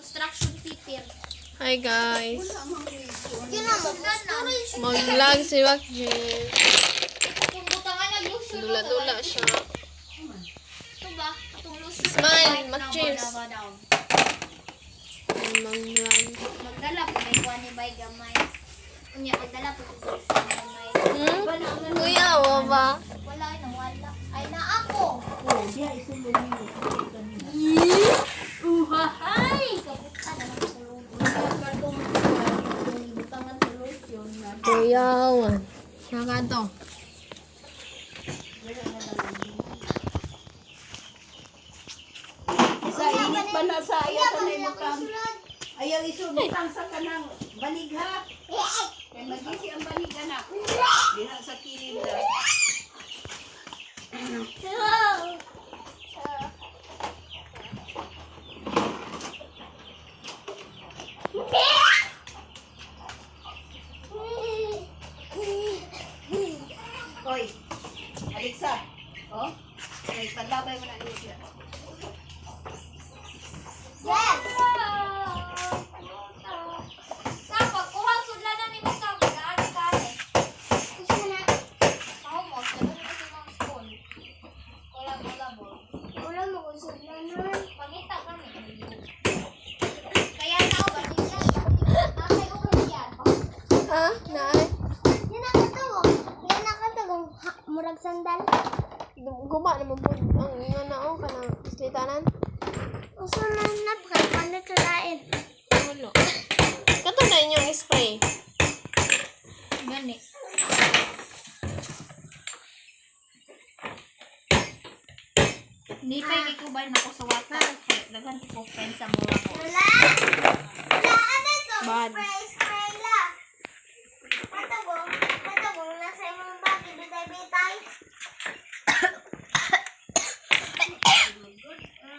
Construction paper. Hi guys. Yun na mo. Mag-vlog si Wakjin. Kung butangan nag-lotion. Dula-dula siya. Ito ba? Itong lotion. Smile, mag-cheers. Mag-vlog. Magdala po may kuha ni Bay Gamay. Unya, magdala po ito sa Gamay. Kuya, wa ba? Wala, nawala. Ay, na ako. Uhahay! Kabuta na lang tulog. Kuya, wan. Saka to. Sa init pa na sa ayaw pa na yung ayaw isubutang sa kanang banig ha. Kaya magisi ang banig anak. Diha sa kilid ha. Hoy, Alexa. Oh, ay panlabay mo na niyo siya. Yes! Kapag kuhang sudla na ni Mr. Gani. Gusto na. Ako mo, sabi mo si Ma'am Spoon. Wala mo. Wala mo kung sudla na. Pangita kami. Kaya tao ba? Nakay ko kami yan. Ha? Naay? Yan nakatawang murag sandal. Guba naman po. Ang ingon na ako ka ng islitanan. Uso na napakal. Paano tulain? Wala. Kato na inyong spray. Gani. Hindi pa ikikubayin ako sa wata. Dagan ko friends sa mura ko. Bad.